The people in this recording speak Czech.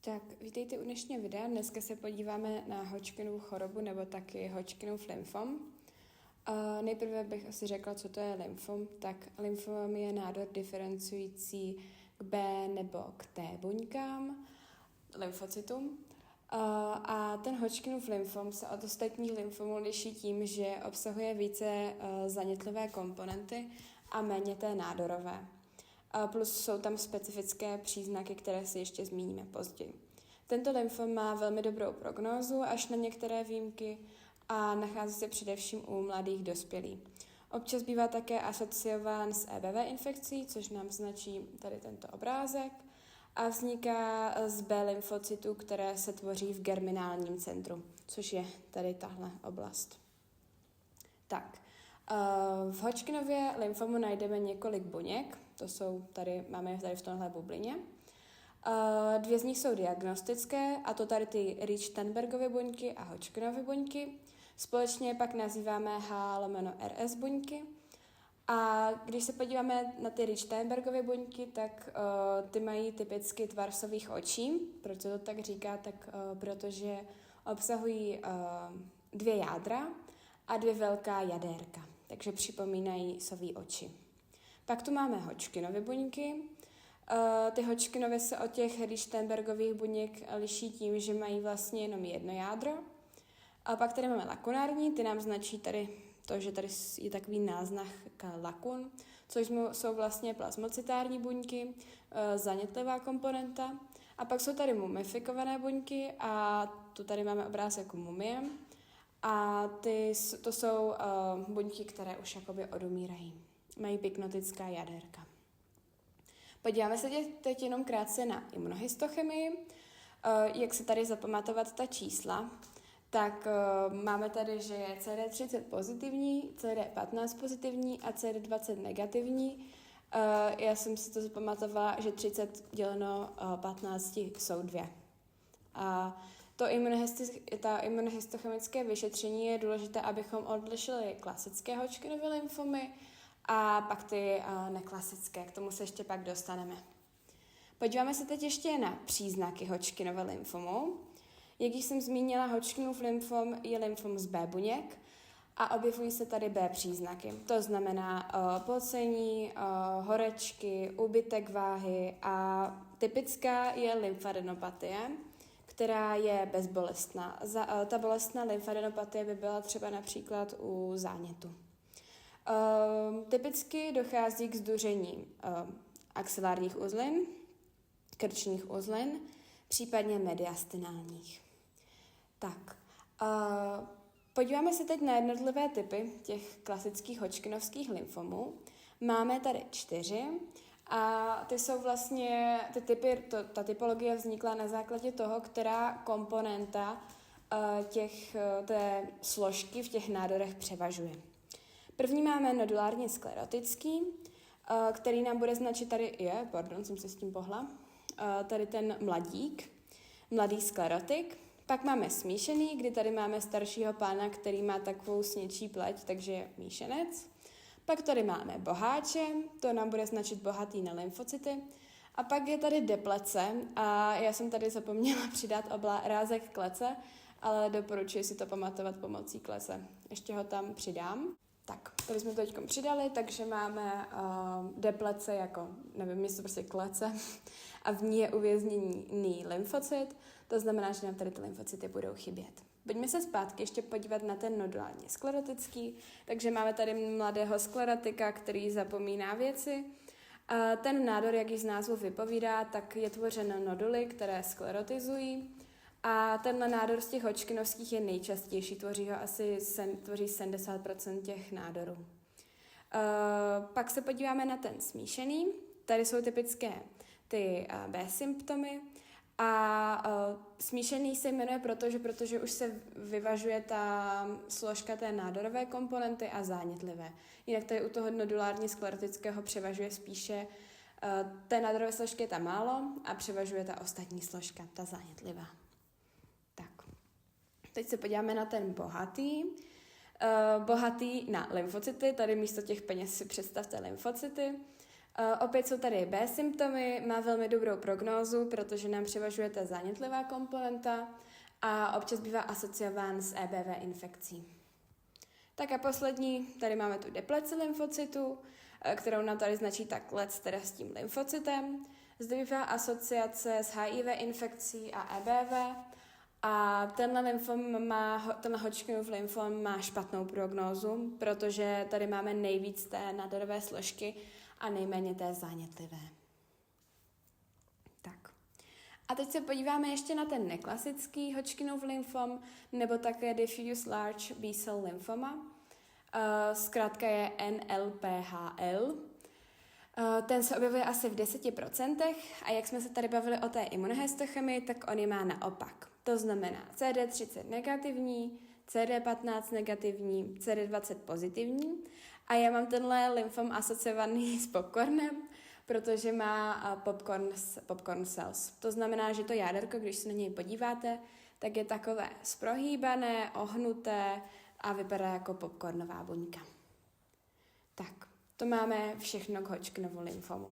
Tak, vítejte u dnešního videa. Dneska se podíváme na Hodgkinovu chorobu nebo taky Hodgkinův lymfom. Nejprve bych asi řekla, co to je lymfom. Tak lymfom je nádor diferencující k B nebo k T buňkám, lymfocytům. A ten Hodgkinův lymfom se od ostatních lymfomů liší tím, že obsahuje více zanětlivé komponenty a méně té nádorové. Plus jsou tam specifické příznaky, které si ještě zmíníme později. Tento lymfom má velmi dobrou prognózu, až na některé výjimky, a nachází se především u mladých dospělých. Občas bývá také asociován s EBV infekcí, což nám značí tady tento obrázek, a vzniká z B lymfocytů, které se tvoří v germinálním centru, což je tady tahle oblast. Tak, v Hodgkinově lymfomu najdeme několik buněk, máme je tady v tomhle bublině. Dvě z nich jsou diagnostické, a to tady ty Reed-Steinbergovy buňky a Hodgkinovy buňky. Společně pak nazýváme H/RS buňky. A když se podíváme na ty Reed-Steinbergovy buňky, tak ty mají typicky tvar sových očí. Proč se to tak říká? Tak protože obsahují dvě jádra a dvě velká jadérka, takže připomínají sový oči. Pak tu máme Hodgkinovy buňky. Ty Hodgkinovy se od těch Reed-Steinbergových buněk liší tím, že mají vlastně jenom jedno jádro. A pak tady máme lakunární, ty nám značí tady to, že tady je takový náznak lakun, což jsou vlastně plazmocytární buňky, zanětlivá komponenta. A pak jsou tady mumifikované buňky a tu tady máme obrázek mumie. A to jsou buňky, které už jakoby odumírají. Mají pyknotická jadérka. Podíváme se teď jenom krátce na imunohistochemii. Jak se tady zapamatovat ta čísla, tak máme tady, že je CD30 pozitivní, CD15 pozitivní a CD20 negativní. Já jsem si to zapamatovala, že 30 děleno 15 jsou 2. A ta imunohistochemické vyšetření je důležité, abychom odlišili klasické Hodgkinovy lymfomy a pak ty neklasické. K tomu se ještě pak dostaneme. Podíváme se teď ještě na příznaky Hodgkinova lymfomu. Jak již jsem zmínila, Hodgkinův lymfom je lymfom z B buněk a objevují se tady B příznaky. To znamená pocení, horečky, úbytek váhy a typická je lymfadenopatie, která je bezbolestná. Ta bolestná lymfadenopatie by byla třeba například u zánětu. Typicky dochází k zduření axilárních uzlin, krčních uzlin, případně mediastinálních. Tak, podíváme se teď na jednotlivé typy těch klasických Hodgkinovských lymfomů. Máme tady 4 a ty jsou vlastně, ta typologie vznikla na základě toho, která komponenta té složky v těch nádorech převažuje. První máme nodulárně sklerotický, který nám bude značit jsem se s tím pohla, tady ten mladý sklerotik. Pak máme smíšený, kdy tady máme staršího pána, který má takovou snědčí pleť, takže je míšenec. Pak tady máme boháče, to nám bude značit bohatý na lymfocyty. A pak je tady deplece a já jsem tady zapomněla přidat obrázek klece, ale doporučuji si to pamatovat pomocí klece. Ještě ho tam přidám. Tak, tady jsme to teď přidali, takže máme deplece jako, místo prostě klece a v ní je uvězněný lymfocyt, to znamená, že nám tady ty lymfocyty budou chybět. Pojďme se zpátky ještě podívat na ten nodulárně sklerotický, takže máme tady mladého sklerotika, který zapomíná věci. A ten nádor, jak již z názvu vypovídá, tak je tvořen noduly, které sklerotizují. A tenhle nádor z těch Hodgkinovských je nejčastější, tvoří 70% těch nádorů. Pak se podíváme na ten smíšený. Tady jsou typické ty B symptomy. A smíšený se jmenuje protože už se vyvažuje ta složka té nádorové komponenty a zánětlivé. Jinak tady u toho nodulárně sklerotického převažuje spíše té nádorové složky je tam málo a převažuje ta ostatní složka, ta zánětlivá. Tak, teď se podíváme na ten bohatý. Bohatý na lymfocyty, tady místo těch peněz si představte lymfocyty. Opět jsou tady B symptomy, má velmi dobrou prognózu, protože nám převažuje ta zánětlivá komponenta a občas bývá asociován s EBV infekcí. Tak a poslední, tady máme tu depleci lymfocytu, kterou nám tady značí takhle teda s tím lymfocytem. Zde bývá asociace s HIV infekcí a EBV a tenhle Hodgkinův lymfom má špatnou prognózu, protože tady máme nejvíc té nádorové složky a nejméně té zánětlivé. Tak. A teď se podíváme ještě na ten neklasický Hodgkinův lymfom, nebo také diffuse large B-cell lymphoma. Zkrátka je NLPHL. Ten se objevuje asi v 10% a jak jsme se tady bavili o té imunohistochemii, tak on je má naopak. To znamená CD30 negativní, CD15 negativní, CD20 pozitivní a já mám tenhle lymfom asociovaný s popcornem, protože má popcorn cells. To znamená, že to jáderko, když se na něj podíváte, tak je takové zprohýbané, ohnuté a vypadá jako popcornová buňka. Tak, to máme všechno k Hodgkinovu lymfomu.